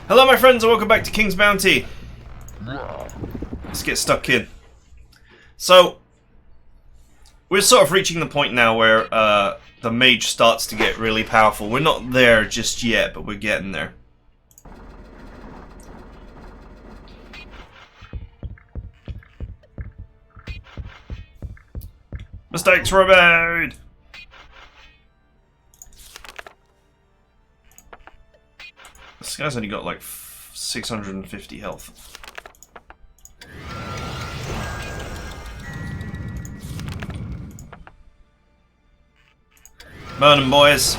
Hello my friends and welcome back to King's Bounty. Let's get stuck in. So, we're sort of reaching the point now where the Mage starts to get really powerful. We're not there just yet, but we're getting there. Mistakes were made! This guy's only got like 650 health. Burn 'em, boys.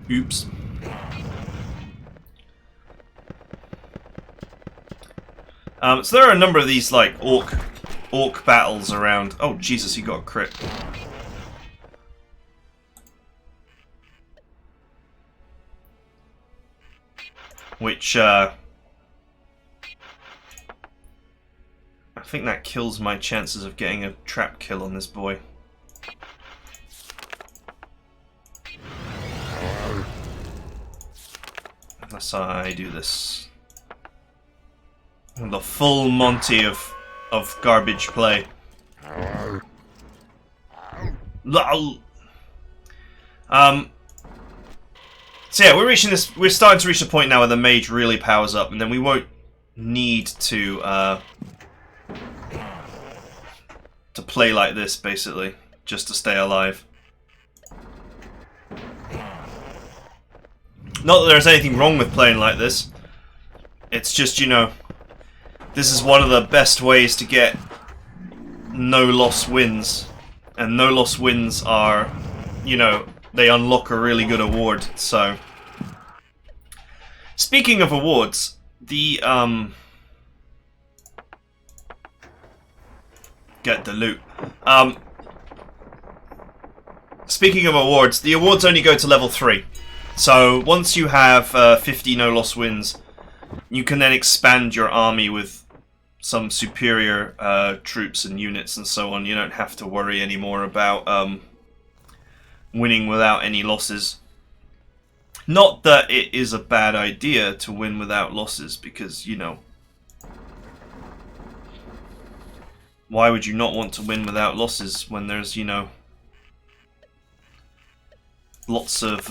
Oops. So there are a number of these like orc battles around. Oh Jesus, he got a crit. Which I think that kills my chances of getting a trap kill on this boy. Unless I do this. The full Monty of garbage play. So yeah, we're starting to reach the point now where the Mage really powers up, and then we won't need to play like this, basically, just to stay alive. Not that there's anything wrong with playing like this. It's just, you know, this is one of the best ways to get no-loss wins. And no-loss wins are, you know, they unlock a really good award, so... Speaking of awards, the, get the loot. Speaking of awards, the awards only go to level 3. So, once you have 50 no-loss wins, you can then expand your army with some superior troops and units and so on. You don't have to worry anymore about winning without any losses. Not that it is a bad idea to win without losses, because, you know, why would you not want to win without losses when there's, you know, lots of,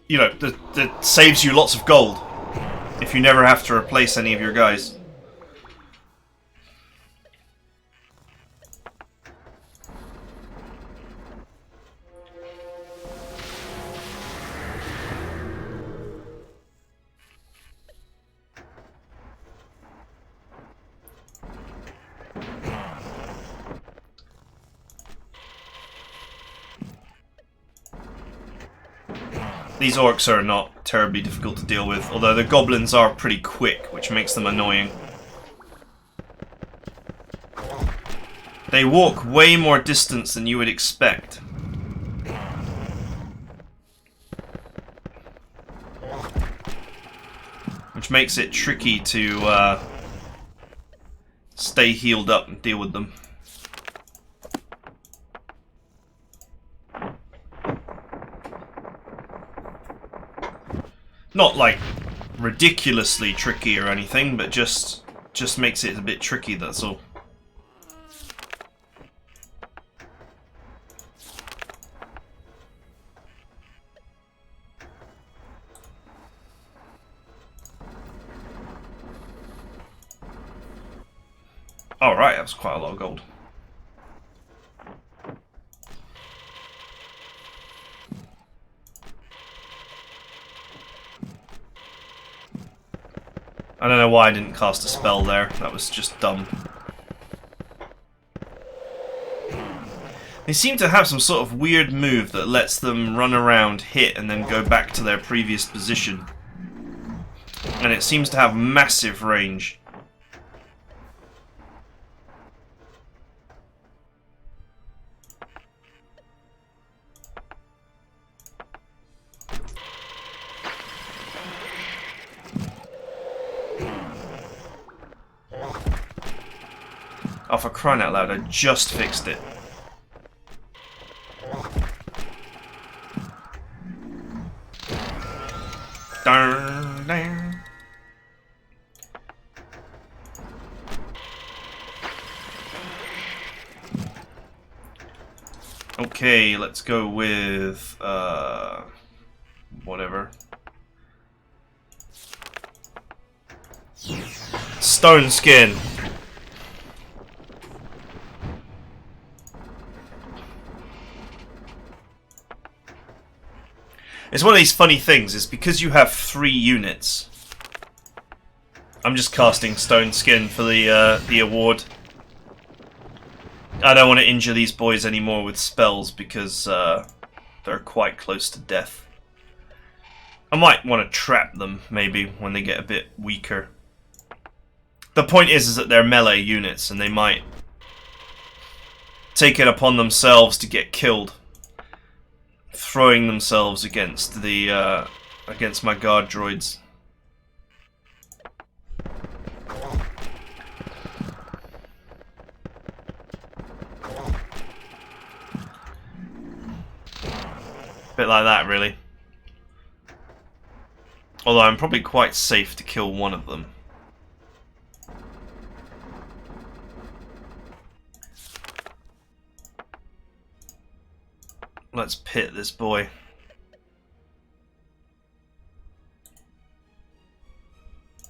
you know, that saves you lots of gold if you never have to replace any of your guys. These orcs are not terribly difficult to deal with, although the goblins are pretty quick, which makes them annoying. They walk way more distance than you would expect. Which makes it tricky to stay healed up and deal with them. Not like ridiculously tricky or anything, but just makes it a bit tricky, that's all. Alright, that was quite a lot of gold. I don't know why I didn't cast a spell there. That was just dumb. They seem to have some sort of weird move that lets them run around, hit, and then go back to their previous position. And it seems to have massive range. Oh, for crying out loud, I just fixed it. Darn, darn. Okay, let's go with whatever. Stone skin. It's one of these funny things, is because you have 3 units. I'm just casting stone skin for the award. I don't want to injure these boys anymore with spells because they're quite close to death. I might want to trap them, maybe, when they get a bit weaker. The point is that they're melee units, and they might take it upon themselves to get killed, throwing themselves against the against my guard droids. Bit like that, really. Although I'm probably quite safe to kill one of them. Let's pit this boy.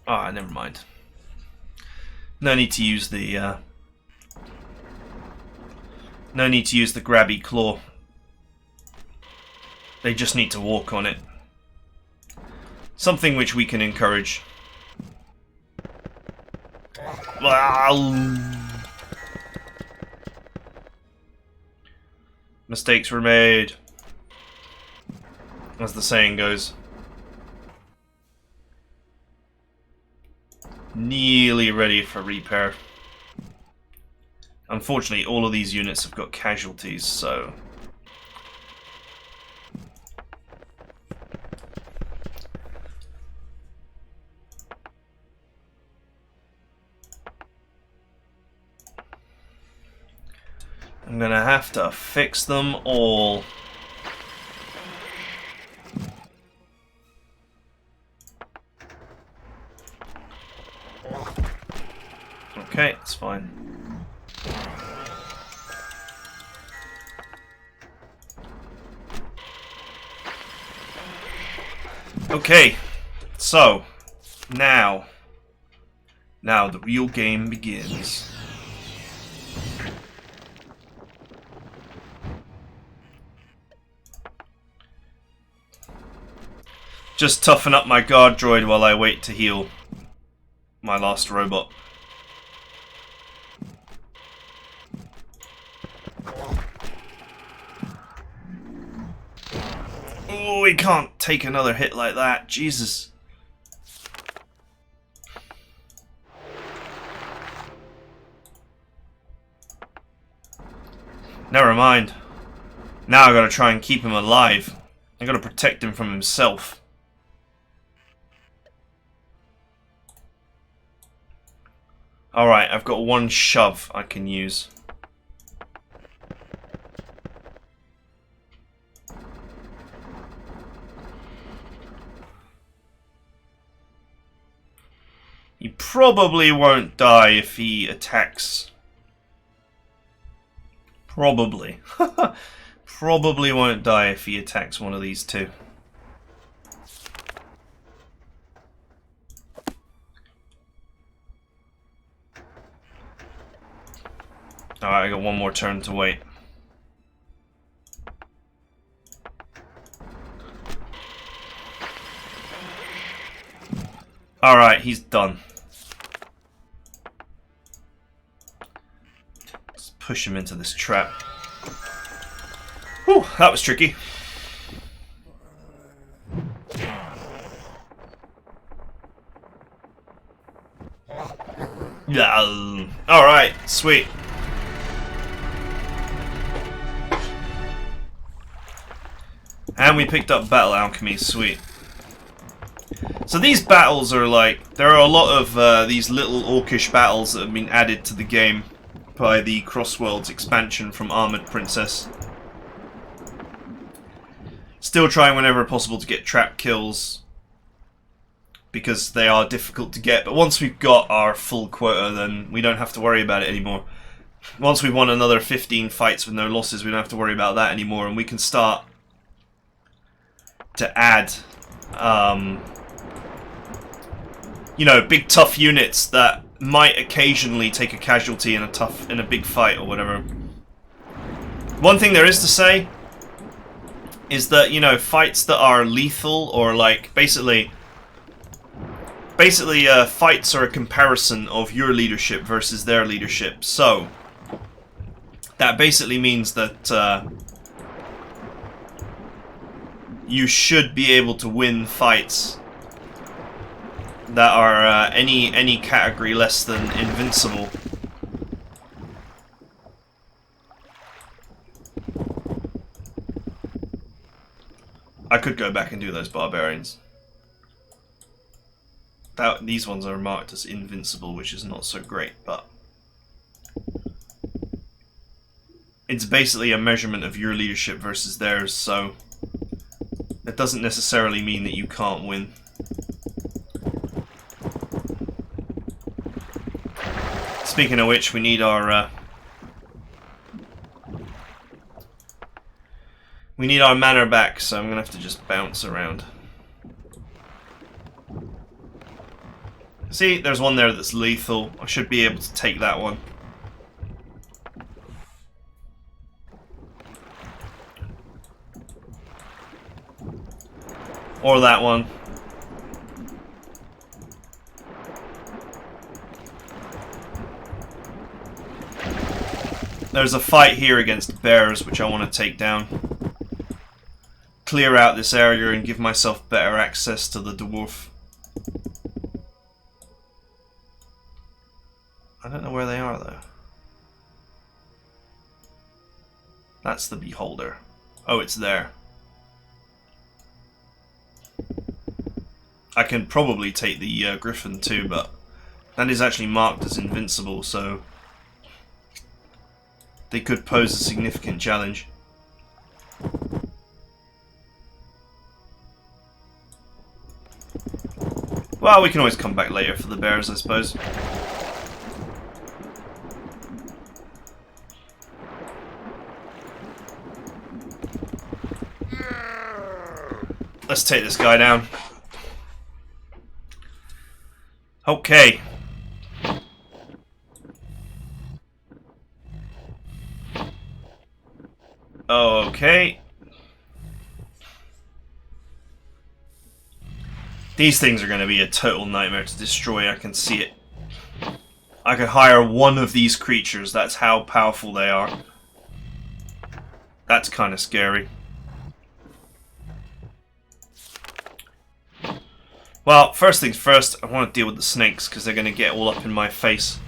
Ah, never mind. No need to use the no need to use the grabby claw. They just need to walk on it. Something which we can encourage. Mistakes were made, as the saying goes. Nearly ready for repair. Unfortunately, all of these units have got casualties, so... I'm gonna have to fix them all. Okay, it's fine. Okay, so now the real game begins. Just toughen up my guard droid while I wait to heal my last robot. Oh, he can't take another hit like that. Jesus. Never mind. Now I gotta try and keep him alive. I gotta protect him from himself. Alright, I've got one shove I can use. He probably won't die if he attacks. Probably. Probably won't die if he attacks one of these two. Alright, I got one more turn to wait. Alright, he's done. Let's push him into this trap. Whew, that was tricky. Yeah. Alright, sweet. And we picked up Battle Alchemy, sweet. So these battles are like, there are a lot of these little Orcish battles that have been added to the game. by the Crossworlds expansion from Armored Princess. Still trying whenever possible to get trap kills, because they are difficult to get, but once we've got our full quota, then we don't have to worry about it anymore. Once we've won another 15 fights with no losses, we don't have to worry about that anymore, and we can start to add, you know, big tough units that might occasionally take a casualty in a big fight or whatever. One thing there is to say is that, you know, fights that are lethal, or like basically fights are a comparison of your leadership versus their leadership. So that basically means that you should be able to win fights that are any category less than invincible. I could go back and do those barbarians. These ones are marked as invincible, which is not so great, but it's basically a measurement of your leadership versus theirs, so it doesn't necessarily mean that you can't win. Speaking of which, we need our mana back, so I'm gonna have to just bounce around. See, there's one there that's lethal. I should be able to take that one. Or that one. There's a fight here against bears, which I want to take down. Clear out this area and give myself better access to the dwarf. I don't know where they are, though. That's the beholder. Oh, it's there. I can probably take the griffin too, but that is actually marked as invincible, so they could pose a significant challenge. Well, we can always come back later for the bears, I suppose. Let's take this guy down. Okay. Okay. These things are going to be a total nightmare to destroy, I can see it. I could hire one of these creatures, that's how powerful they are. That's kind of scary. Well, first things first, I want to deal with the snakes, because they're going to get all up in my face.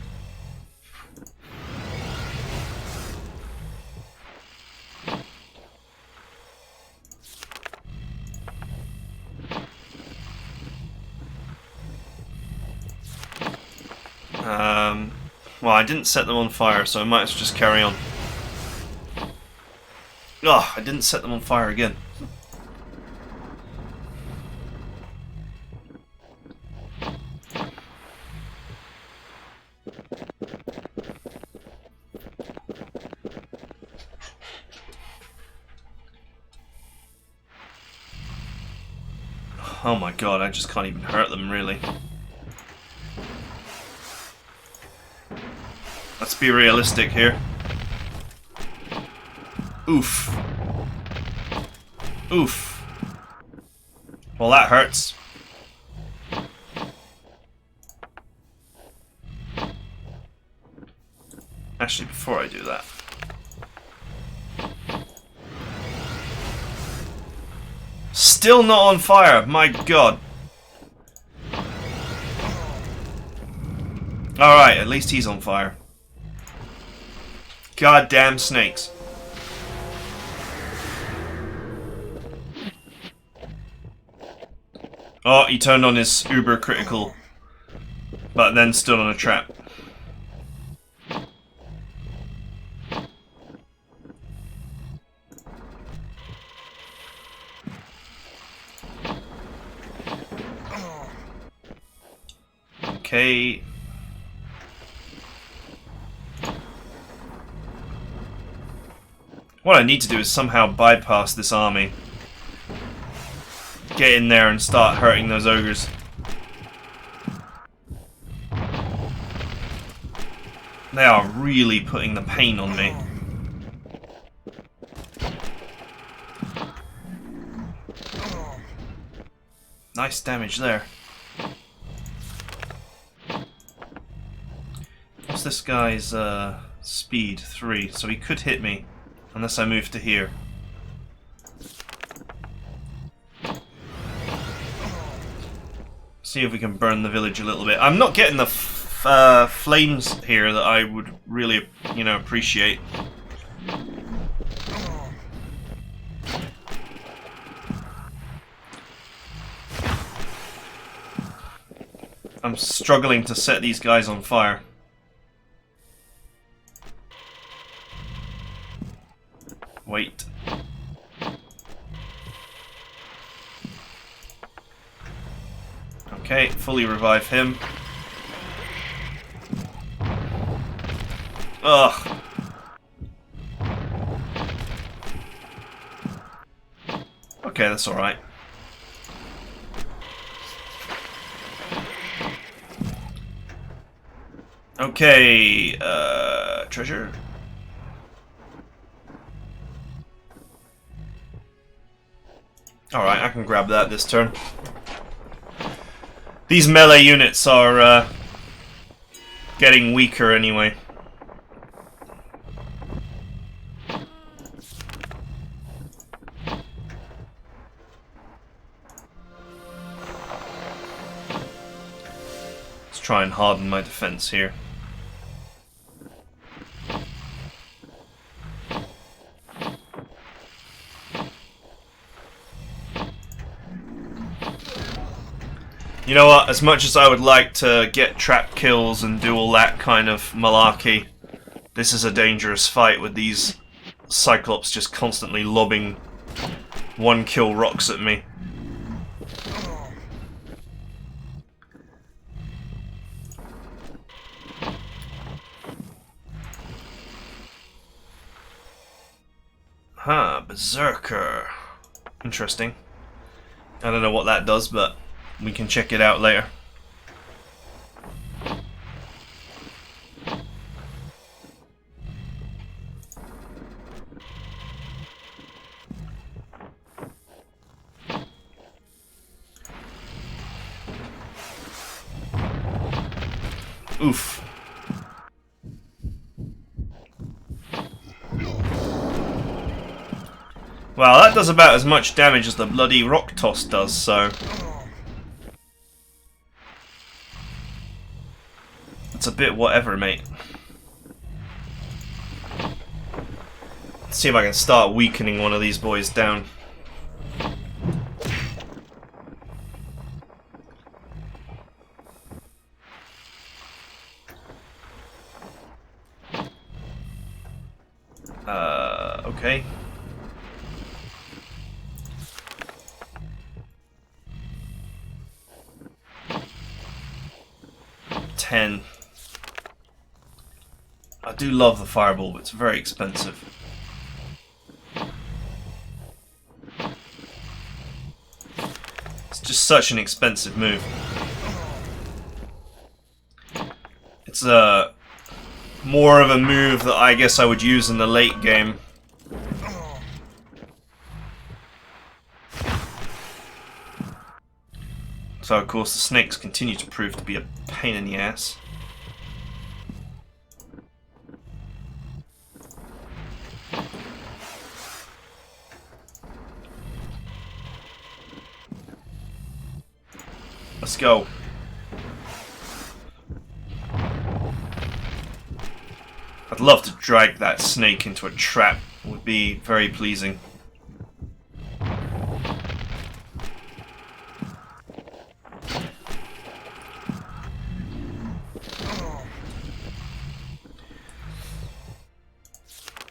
Well, I didn't set them on fire, so I might as well just carry on. Ugh, I didn't set them on fire again. Oh my god, I just can't even hurt them, really. Let's be realistic here. Oof. Oof. Well, that hurts. Actually, before I do that, still not on fire, my god. Alright, at least he's on fire. Goddamn snakes. Oh, he turned on his uber critical, but then stood on a trap. Okay. What I need to do is somehow bypass this army. Get in there and start hurting those ogres. They are really putting the pain on me. Nice damage there. What's this guy's speed? 3, so he could hit me unless I move to here. See if we can burn the village a little bit. I'm not getting the flames here that I would really, you know, appreciate. I'm struggling to set these guys on fire. Wait. Okay, fully revive him. Ugh. Okay, that's alright. Okay, treasure. Alright, I can grab that this turn. These melee units are getting weaker anyway. Let's try and harden my defense here. You know what, as much as I would like to get trap kills and do all that kind of malarkey, this is a dangerous fight with these Cyclops just constantly lobbing 1-kill rocks at me. Huh, Berserker. Interesting. I don't know what that does, but we can check it out later. Oof. Well, that does about as much damage as the bloody rock toss does, so it's a bit whatever, mate. Let's see if I can start weakening one of these boys down. Okay. I do love the fireball, but it's very expensive. It's just such an expensive move. It's more of a move that I guess I would use in the late game. So of course the snakes continue to prove to be a pain in the ass. Let's go. I'd love to drag that snake into a trap. It would be very pleasing.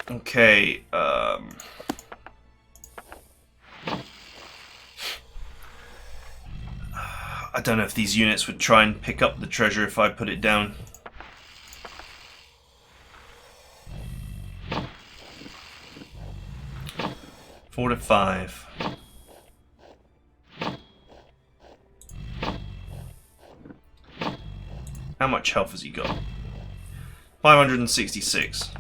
Okay, I I don't know if these units would try and pick up the treasure if I put it down. Four to 5. How much health has he got? 566.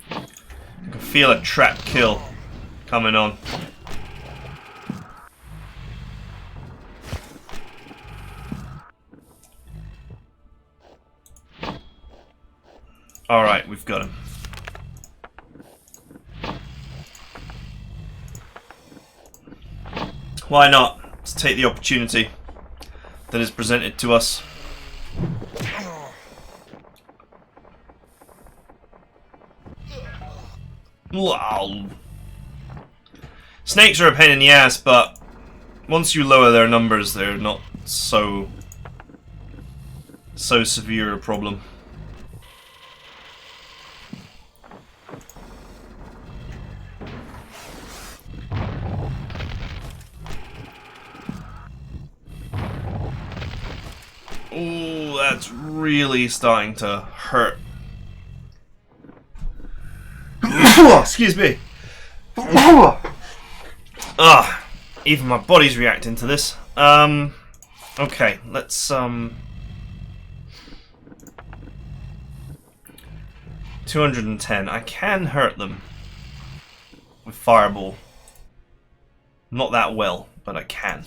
I can feel a trap kill coming on. Alright, we've got him. Why not? Let's take the opportunity that is presented to us. Wow. Snakes are a pain in the ass, but once you lower their numbers, they're not so severe a problem. Ooh, that's really starting to hurt. Excuse me. Even my body's reacting to this. Okay, let's 210. I can hurt them with Fireball. Not that well, but I can.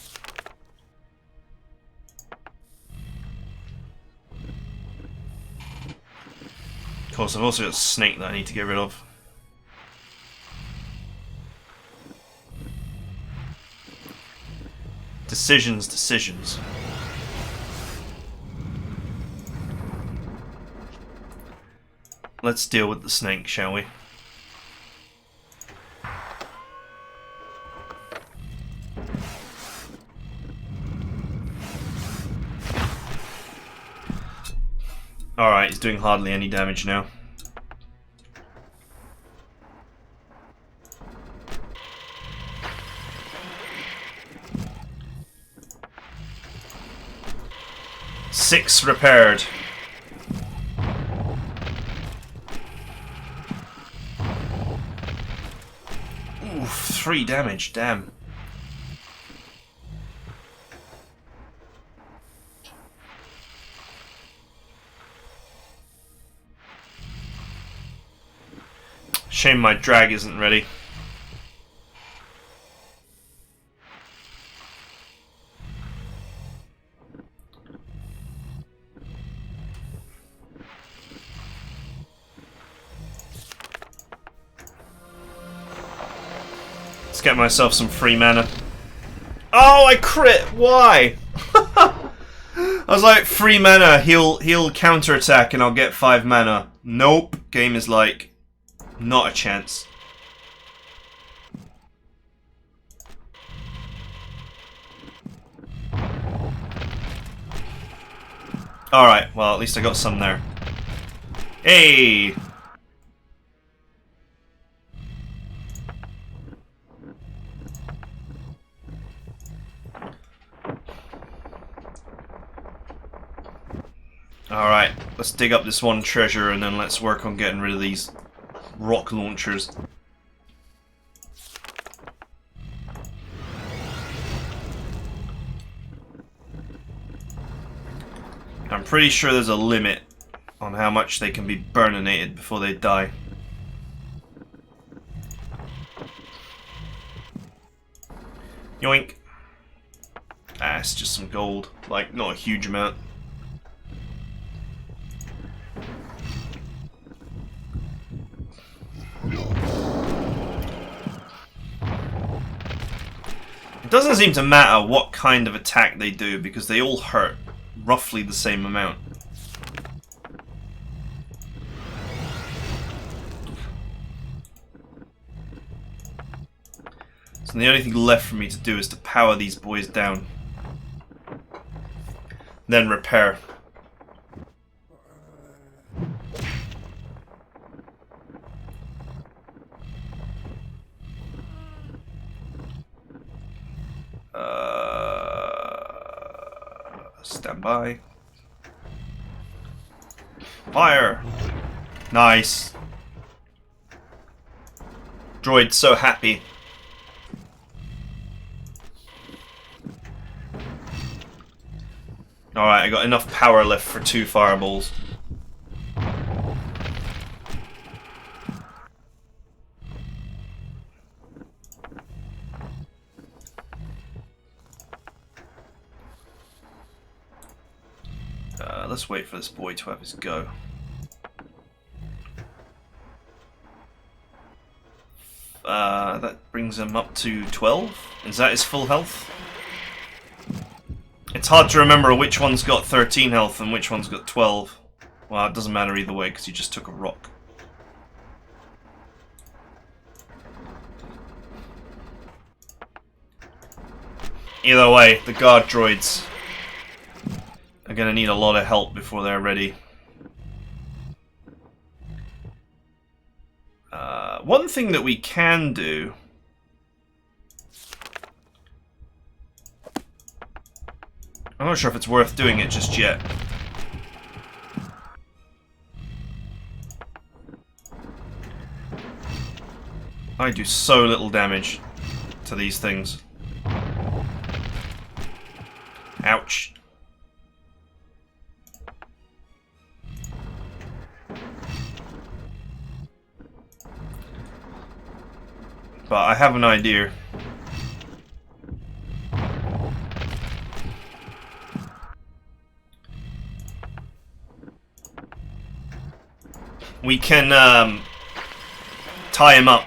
Of course, I've also got a snake that I need to get rid of. Decisions. Let's deal with the snake, shall we? Alright, he's doing hardly any damage now. Six repaired. Oof, 3 damage, damn. Shame my drag isn't ready. Let's get myself some free mana. Oh, I crit! Why? I was like, free mana, he'll counterattack and I'll get 5 mana. Nope. Game is like, not a chance. Alright, well, at least I got some there. Hey! Alright, let's dig up this one treasure and then let's work on getting rid of these rock launchers. I'm pretty sure there's a limit on how much they can be burninated before they die. Yoink. Ah, it's just some gold. Like, not a huge amount. It doesn't seem to matter what kind of attack they do because they all hurt roughly the same amount. So the only thing left for me to do is to power these boys down. Then repair. Stand by. Fire! Nice. Droid's so happy. Alright, I got enough power left for 2 fireballs. Let's wait for this boy to have his go. That brings him up to 12. Is that his full health? It's hard to remember which one's got 13 health and which one's got 12. Well, it doesn't matter either way because he just took a rock. Either way, the guard droids are going to need a lot of help before they're ready. One thing that we can do... I'm not sure if it's worth doing it just yet. I do so little damage to these things. Ouch. But I have an idea. We can tie him up.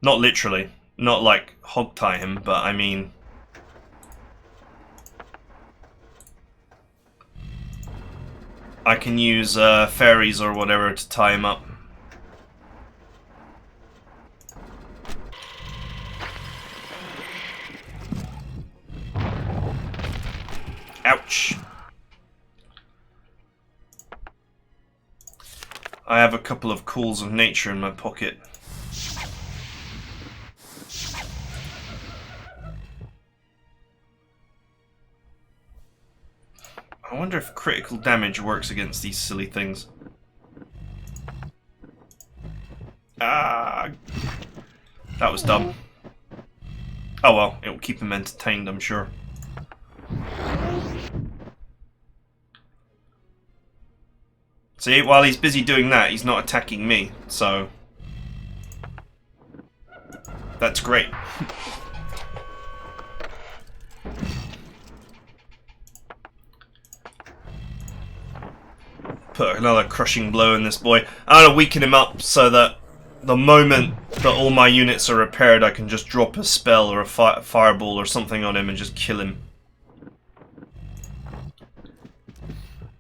Not literally. Not like hog tie him, but I mean... I can use fairies or whatever to tie him up. Ouch. I have a couple of calls of nature in my pocket. I wonder if critical damage works against these silly things. Ah, that was dumb. Oh well, it'll keep him entertained, I'm sure. See, while he's busy doing that, he's not attacking me, so... That's great. Put another crushing blow in this boy. I'm gonna weaken him up so that the moment that all my units are repaired, I can just drop a spell or a fireball or something on him and just kill him.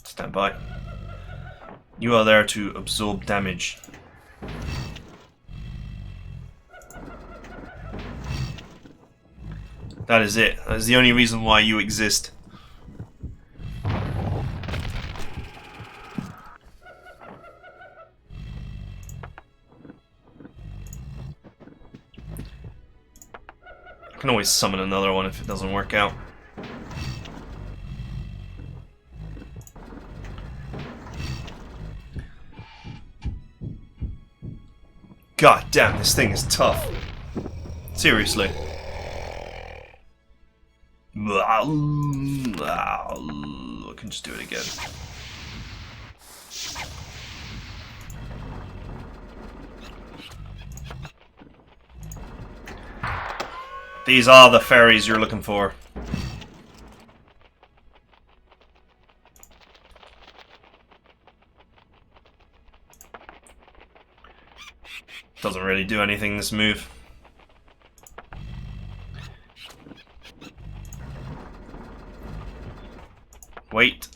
Stand by. You are there to absorb damage. That is it. That is the only reason why you exist. I can always summon another one if it doesn't work out. God damn, this thing is tough. Seriously. I can just do it again. These are the fairies you're looking for. Doesn't really do anything, this move. Wait.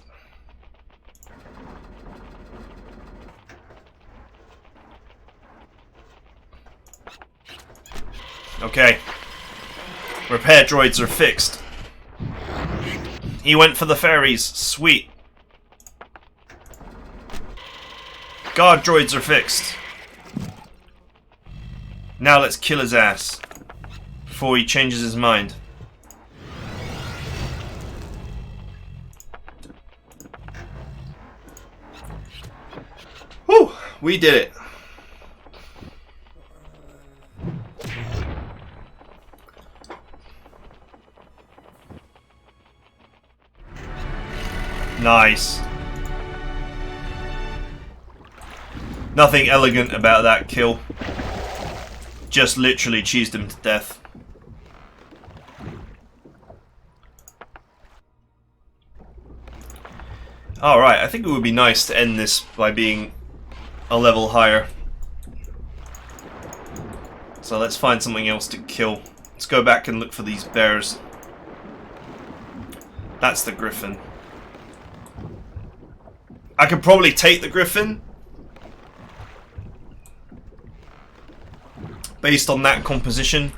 Okay. Repair droids are fixed. He went for the fairies. Sweet. Guard droids are fixed. Now let's kill his ass before he changes his mind. We did it. Nice. Nothing elegant about that kill. Just literally cheesed him to death. Alright, I think it would be nice to end this by being a level higher. So let's find something else to kill. Let's go back and look for these bears. That's the griffin. I could probably take the griffin based on that composition,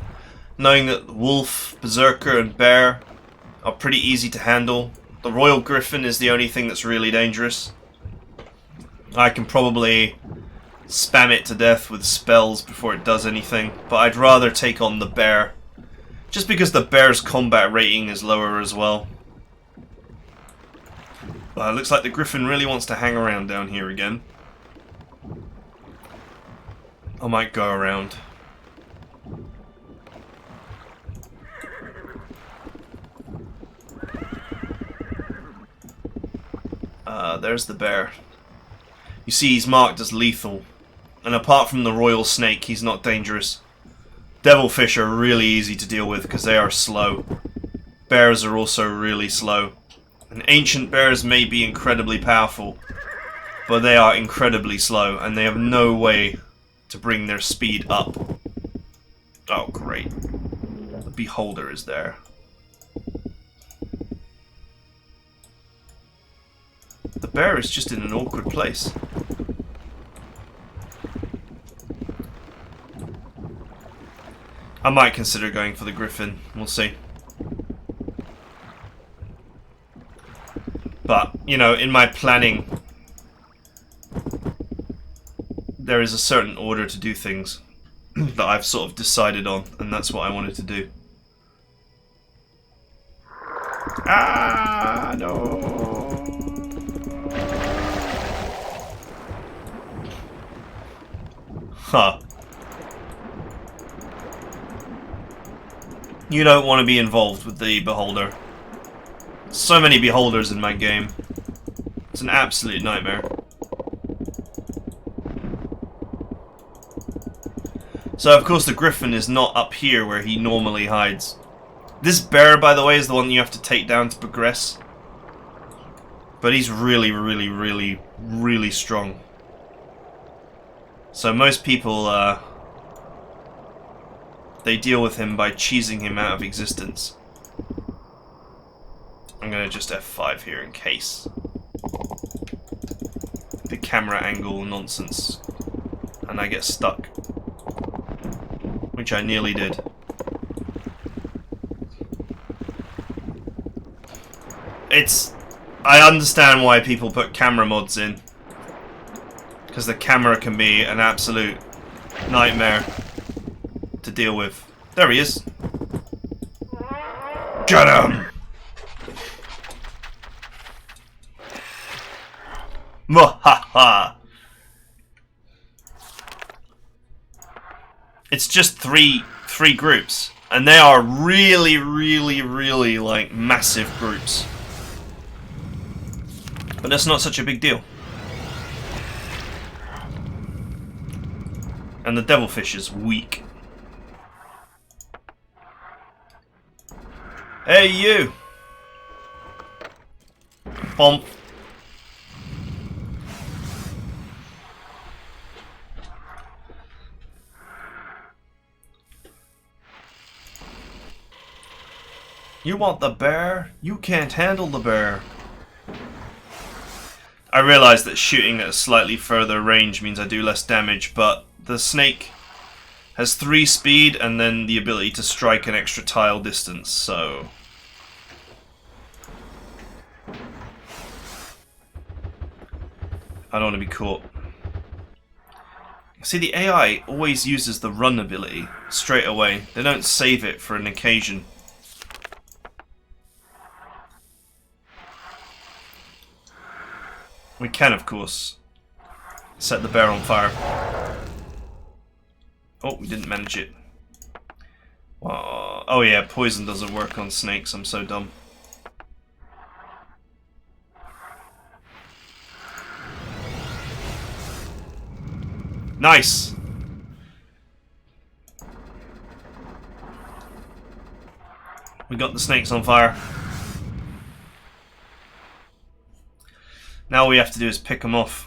knowing that wolf, berserker and bear are pretty easy to handle. The royal griffin is the only thing that's really dangerous. I can probably spam it to death with spells before it does anything, but I'd rather take on the bear, just because the bear's combat rating is lower as well. Looks like the griffin really wants to hang around down here again. I might go around. There's the bear. You see, he's marked as lethal, and apart from the royal snake, he's not dangerous. Devilfish are really easy to deal with because they are slow. Bears are also really slow. And ancient bears may be incredibly powerful, but they are incredibly slow, and they have no way to bring their speed up. Oh, great. The beholder is there. The bear is just in an awkward place. I might consider going for the griffin. We'll see. But, you know, in my planning, there is a certain order to do things that I've sort of decided on, and that's what I wanted to do. Ah, no! Huh. You don't want to be involved with the beholder. So many beholders in my game. It's an absolute nightmare. So of course the griffin is not up here where he normally hides. This bear, by the way, is the one you have to take down to progress. But he's really, really, really, really strong. So most people, they deal with him by cheesing him out of existence. I'm gonna just F5 here in case. The camera angle nonsense. And I get stuck. Which I nearly did. I understand why people put camera mods in. Because the camera can be an absolute nightmare to deal with. There he is. Get him! Mwahaha! It's just three groups, and they are really, really, really like massive groups. But that's not such a big deal. And the devilfish is weak. Hey, you! Bomb. You want the bear? You can't handle the bear. I realise that shooting at a slightly further range means I do less damage, but the snake has 3 speed and then the ability to strike an extra tile distance, so... I don't want to be caught. See, the AI always uses the run ability straight away. They don't save it for an occasion. We can, of course, Set the bear on fire. Oh, we didn't manage it. Oh yeah, poison doesn't work on snakes. I'm so dumb. Nice! We got the snakes on fire. Now all we have to do is pick them off.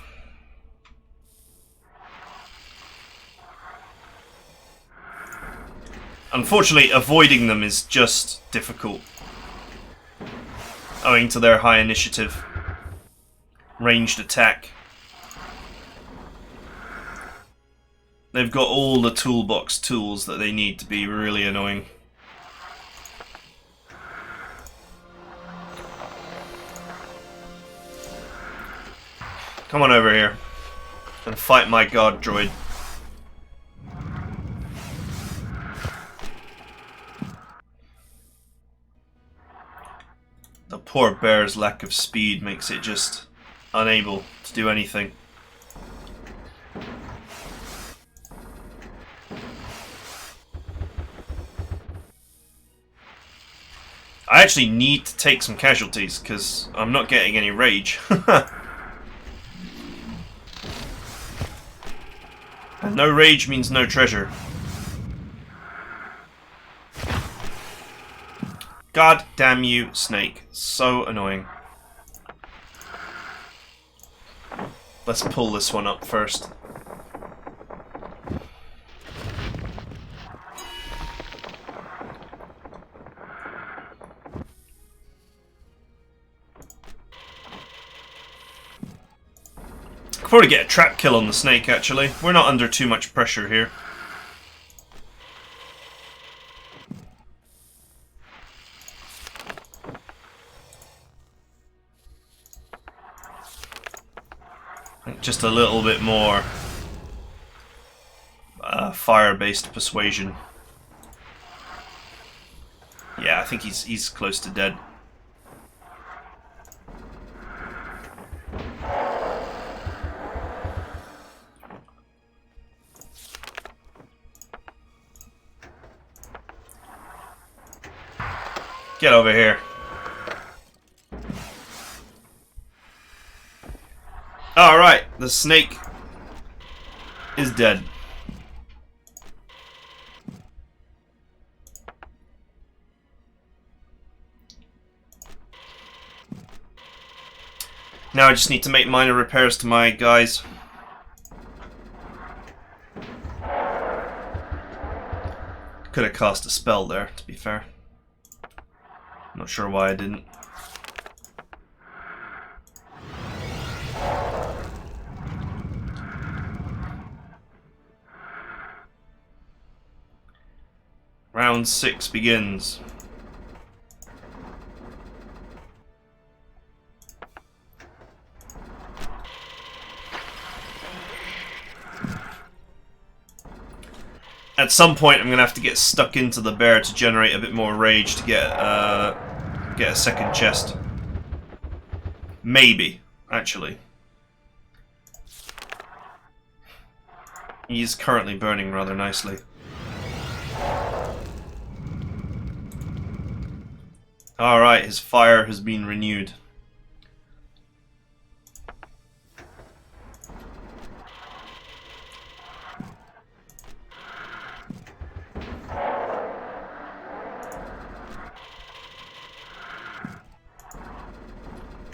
Unfortunately, avoiding them is just difficult, owing to their high initiative. Ranged attack. They've got all the toolbox tools that they need to be really annoying. Come on over here and fight my guard droid. The poor bear's lack of speed makes it just unable to do anything. I actually need to take some casualties because I'm not getting any rage. And no rage means no treasure. God damn you, snake. So annoying. Let's pull this one up first. Could probably get a trap kill on the snake, actually. We're not under too much pressure here. Just a little bit more fire-based persuasion. Yeah, I think he's close to dead. Get over here. Alright, the snake is dead. Now I just need to make minor repairs to my guys. Could have cast a spell there, to be fair. Not sure why I didn't. Round 6 begins. At some point I'm going to have to get stuck into the bear to generate a bit more rage to get a second chest. Maybe, actually. He's currently burning rather nicely. Alright, his fire has been renewed.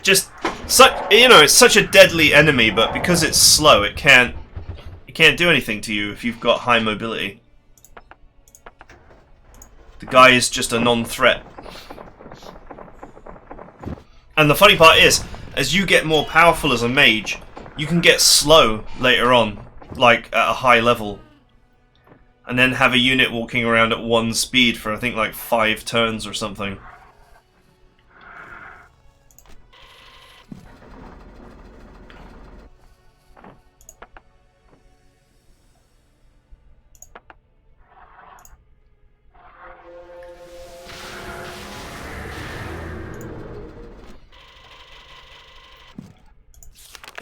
Just such, you know, it's such a deadly enemy, but because it's slow, it can't do anything to you if you've got high mobility. The guy is just a non-threat. And the funny part is, as you get more powerful as a mage, you can get slow later on, like at a high level, and then have a unit walking around at 1 speed for I think like 5 turns or something.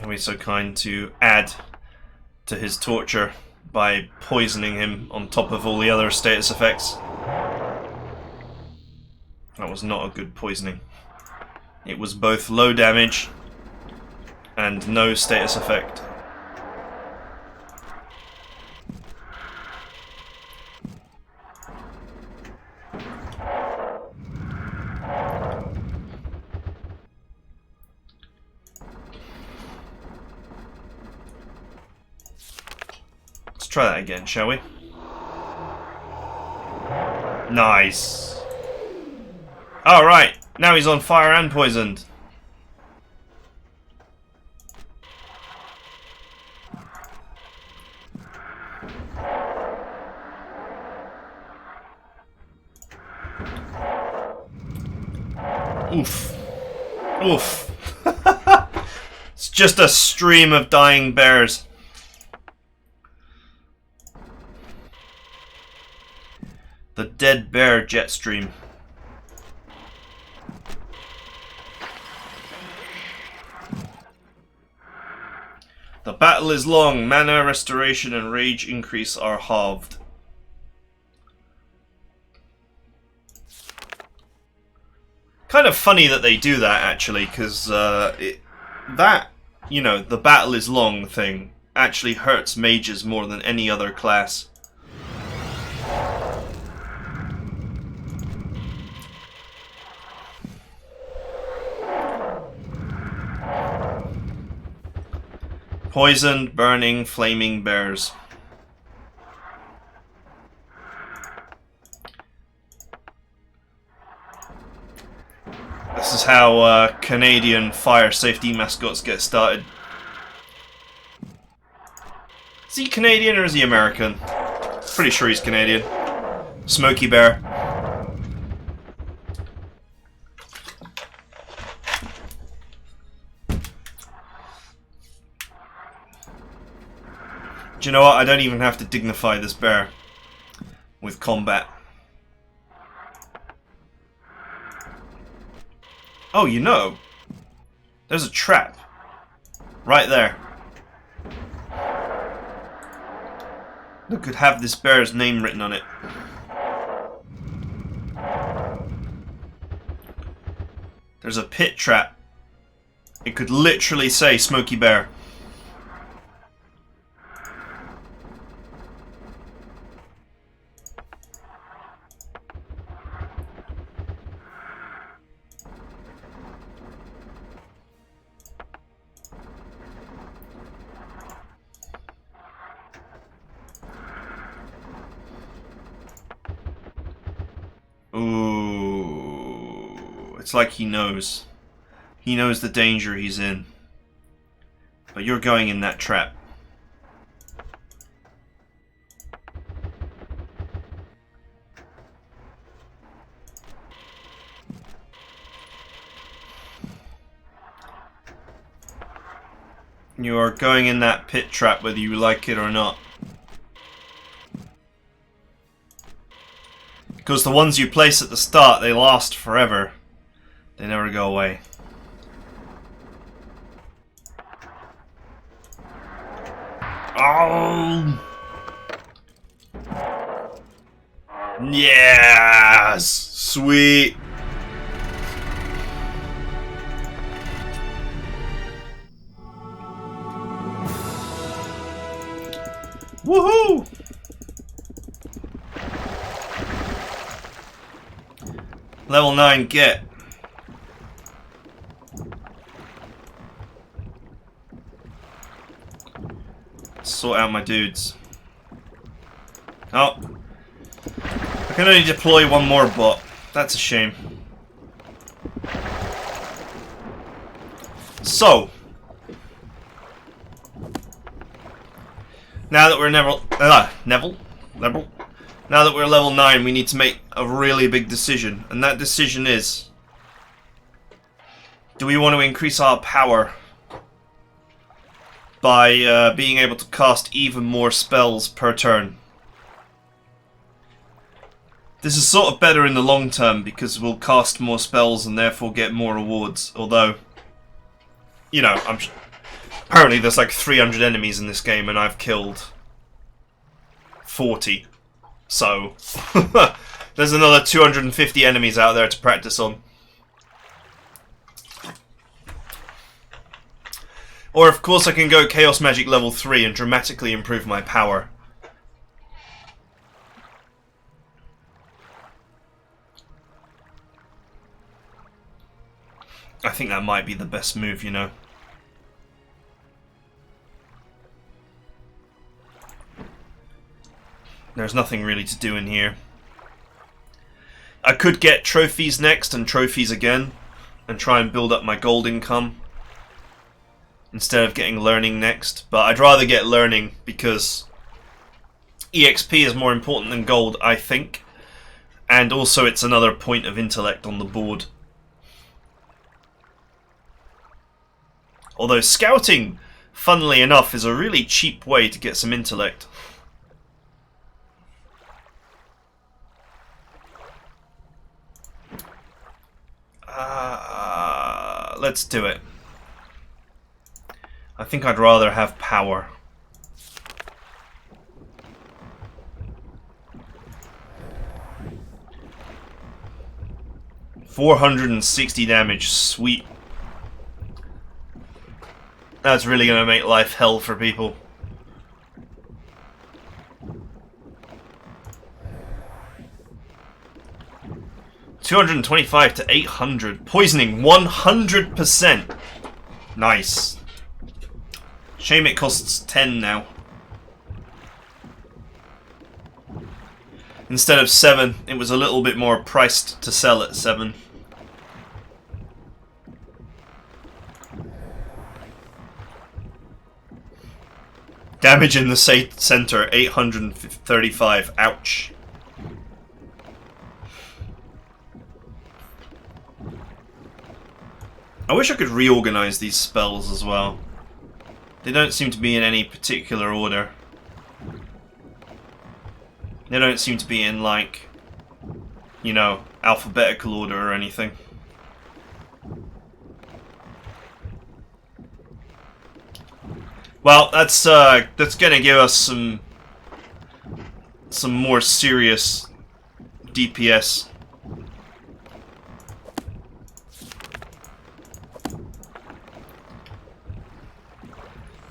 Always so kind to add to his torture by poisoning him on top of all the other status effects. That was not a good poisoning. It was both low damage and no status effect. Let's try that again, shall we? Nice. Alright, now he's on fire and poisoned. Oof. Oof. It's just a stream of dying bears. The dead bear jet stream. The battle is long. Mana restoration and rage increase are halved. Kind of funny that they do that, actually, because that, you know, the battle is long thing actually hurts mages more than any other class. Poisoned, burning, flaming bears. This is how Canadian fire safety mascots get started. Is he Canadian or is he American? Pretty sure he's Canadian. Smokey Bear. Do you know what? I don't even have to dignify this bear with combat. Oh, you know, there's a trap right there that could have this bear's name written on it. There's a pit trap. It could literally say Smokey Bear. Ooh, it's like he knows. He knows the danger he's in. But you're going in that trap. You are going in that pit trap whether you like it or not. Because the ones you place at the start, they last forever. They never go away. Oh! Yes! Sweet! Woohoo! Level 9 get. Sort out my dudes. Oh. I can only deploy one more bot. That's a shame. So. Now that we're Now that we're level 9, we need to make a really big decision. And that decision is, do we want to increase our power by being able to cast even more spells per turn? This is sort of better in the long term because we'll cast more spells and therefore get more rewards. Although, you know, Apparently there's like 300 enemies in this game and I've killed 40. So, there's another 250 enemies out there to practice on. Or of course I can go Chaos Magic level 3 and dramatically improve my power. I think that might be the best move, you know. There's nothing really to do in here. I could get trophies next and trophies again and try and build up my gold income instead of getting learning next, but I'd rather get learning because EXP is more important than gold, I think, and also it's another point of intellect on the board. Although scouting, funnily enough, is a really cheap way to get some intellect. Let's do it. I think I'd rather have power. $460 damage, sweet. That's really going to make life hell for people. $225 to 800. Poisoning 100%. Nice. Shame it costs 10 now. Instead of 7, it was a little bit more priced to sell at 7. Damage in the center, 835. Ouch. I wish I could reorganize these spells as well. They don't seem to be in any particular order. They don't seem to be in, like, you know, alphabetical order or anything. Well, that's gonna give us some more serious DPS.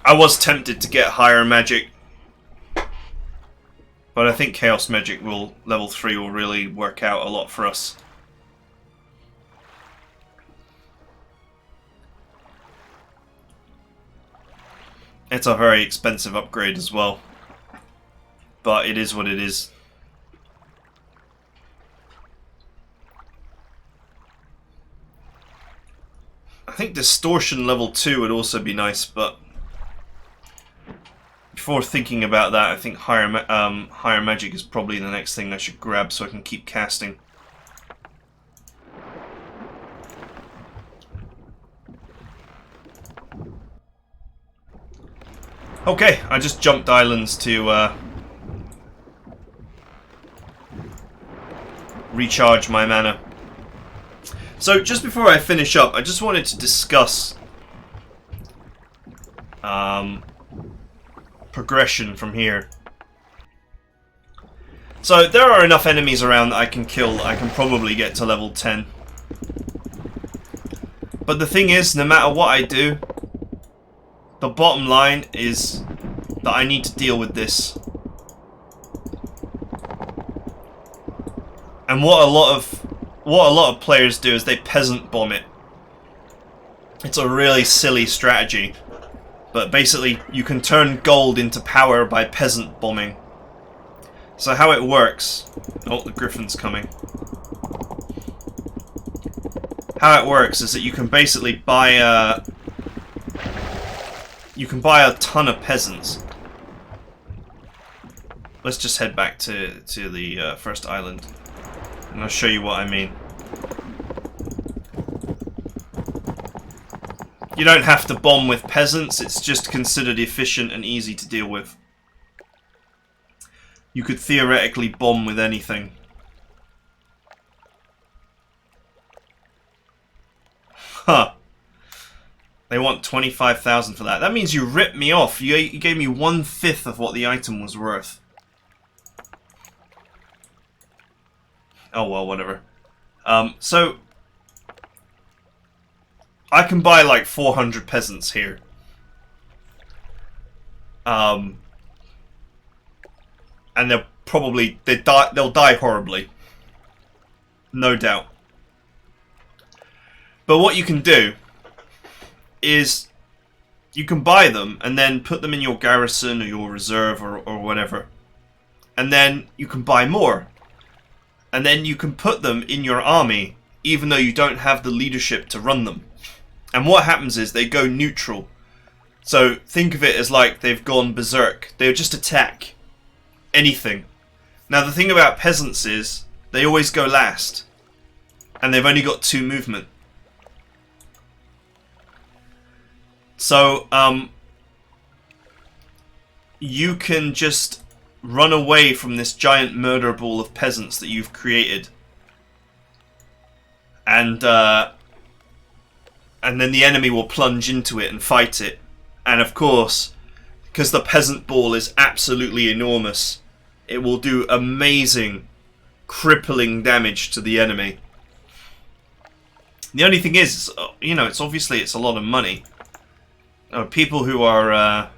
I was tempted to get higher magic, but I think Chaos Magic level 3 will really work out a lot for us. It's a very expensive upgrade as well, but it is what it is. I think Distortion level 2 would also be nice, but before thinking about that, I think higher magic is probably the next thing I should grab so I can keep casting. Okay, I just jumped islands to recharge my mana. So just before I finish up, I just wanted to discuss progression from here. So there are enough enemies around that I can kill. I can probably get to level 10. But the thing is, no matter what I do, the bottom line is that I need to deal with this. And what a lot of players do is they peasant bomb it. It's a really silly strategy. But basically, you can turn gold into power by peasant bombing. So how it works... Oh, the griffin's coming. How it works is that you can basically buy a ton of peasants. Let's just head back to the first island, and I'll show you what I mean. You don't have to bomb with peasants, it's just considered efficient and easy to deal with. You could theoretically bomb with anything. Huh. They want 25,000 for that. That means you ripped me off. You gave me 1/5 of what the item was worth. Oh well, whatever. So I can buy like 400 peasants here. And they'll die horribly. No doubt. But what you can do is you can buy them and then put them in your garrison or your reserve or whatever. And then you can buy more. And then you can put them in your army even though you don't have the leadership to run them. And what happens is they go neutral. So think of it as like they've gone berserk. They'll just attack anything. Now the thing about peasants is they always go last. And they've only got 2 movement. So, you can just run away from this giant murder ball of peasants that you've created. And then the enemy will plunge into it and fight it. And of course, because the peasant ball is absolutely enormous, it will do amazing, crippling damage to the enemy. The only thing is, you know, it's a lot of money. People who are,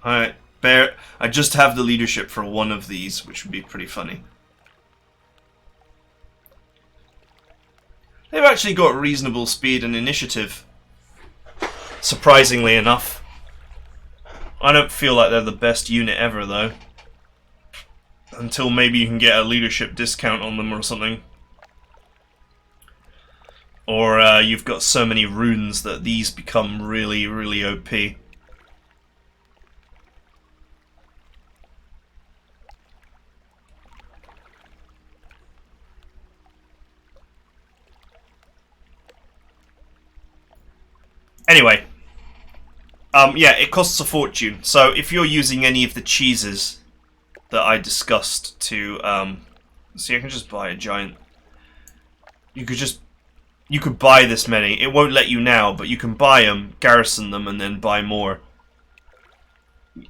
I just have the leadership for one of these, which would be pretty funny. They've actually got reasonable speed and initiative, surprisingly enough. I don't feel like they're the best unit ever, though. Until maybe you can get a leadership discount on them or something. Or you've got so many runes that these become really, really OP. Anyway. Yeah, it costs a fortune. So if you're using any of the cheeses that I discussed to... see, I can just buy a giant... You could buy this many. It won't let you now, but you can buy them, garrison them, and then buy more.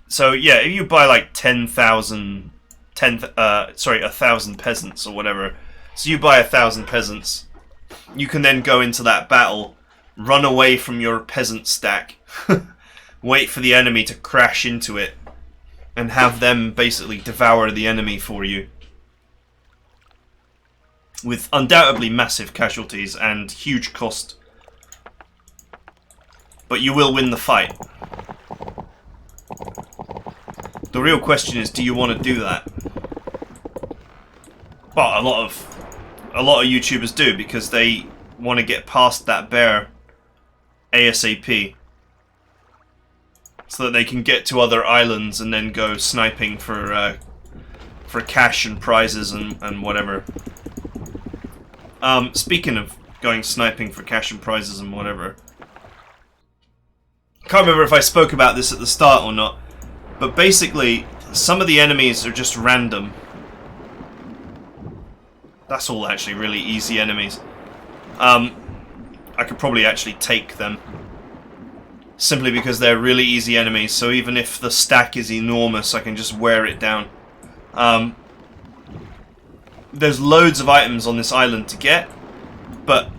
So yeah, if you buy like 1,000 peasants or whatever. So you buy 1,000 peasants. You can then go into that battle, run away from your peasant stack, wait for the enemy to crash into it, and have them basically devour the enemy for you. With undoubtedly massive casualties and huge cost. But you will win the fight. The real question is, do you want to do that? Well, a lot of YouTubers do, because they want to get past that bear ASAP. So that they can get to other islands and then go sniping for cash and prizes and whatever. Speaking of going sniping for cash and prizes and whatever, I can't remember if I spoke about this at the start or not, but basically, some of the enemies are just random. That's all actually really easy enemies. I could probably actually take them, simply because they're really easy enemies, so even if the stack is enormous, I can just wear it down. There's loads of items on this island to get, but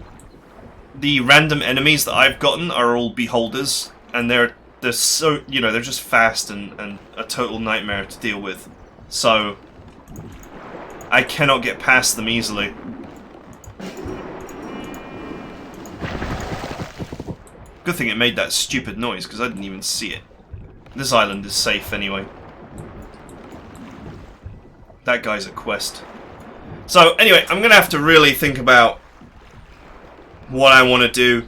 the random enemies that I've gotten are all beholders, and they're so, you know, they're just fast and a total nightmare to deal with. So I cannot get past them easily. Good thing it made that stupid noise, because I didn't even see it. This island is safe anyway. That guy's a quest. So, anyway, I'm going to have to really think about what I want to do,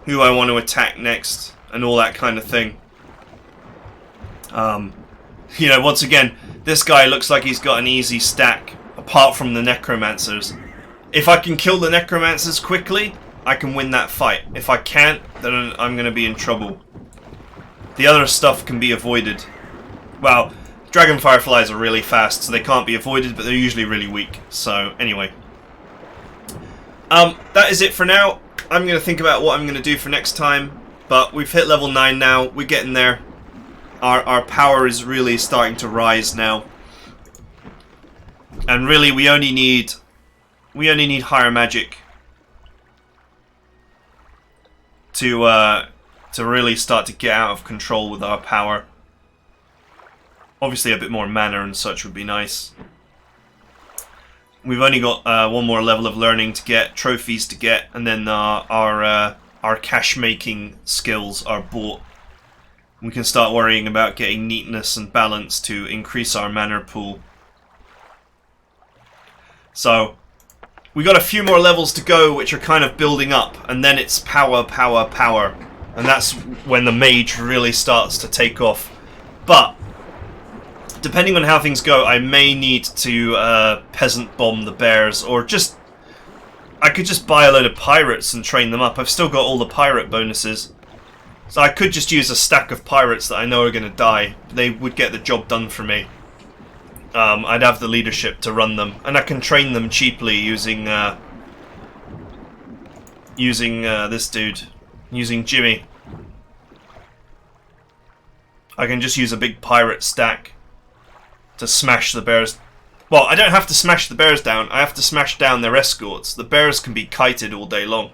who I want to attack next, and all that kind of thing. You know, once again, this guy looks like he's got an easy stack, apart from the necromancers. If I can kill the necromancers quickly, I can win that fight. If I can't, then I'm going to be in trouble. The other stuff can be avoided. Well, dragon fireflies are really fast, so they can't be avoided, but they're usually really weak. So, anyway. That is it for now. I'm going to think about what I'm going to do for next time. But we've hit level 9 now. We're getting there. Our power is really starting to rise now. And really, we only need higher magic to really start to get out of control with our power. Obviously, a bit more mana and such would be nice. We've only got one more level of learning to get, trophies to get, and then our cash making skills are bought. We can start worrying about getting neatness and balance to increase our mana pool. So we got a few more levels to go, which are kind of building up, and then it's power, power, power, and that's when the mage really starts to take off. But depending on how things go, I may need to peasant bomb the bears, or just I could just buy a load of pirates and train them up. I've still got all the pirate bonuses, so I could just use a stack of pirates that I know are going to die. They would get the job done for me. I'd have the leadership to run them, and I can train them cheaply using this dude, using Jimmy. I can just use a big pirate stack to smash the bears. Well, I don't have to smash the bears down, I have to smash down their escorts. The bears can be kited all day long.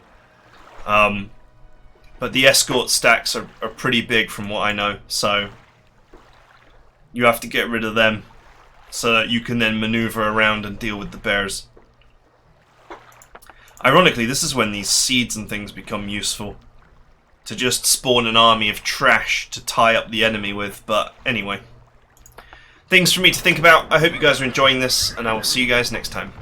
But the escort stacks are pretty big from what I know, so you have to get rid of them so that you can then maneuver around and deal with the bears. Ironically, this is when these seeds and things become useful. To just spawn an army of trash to tie up the enemy with, but anyway. Things for me to think about. I hope you guys are enjoying this, and I will see you guys next time.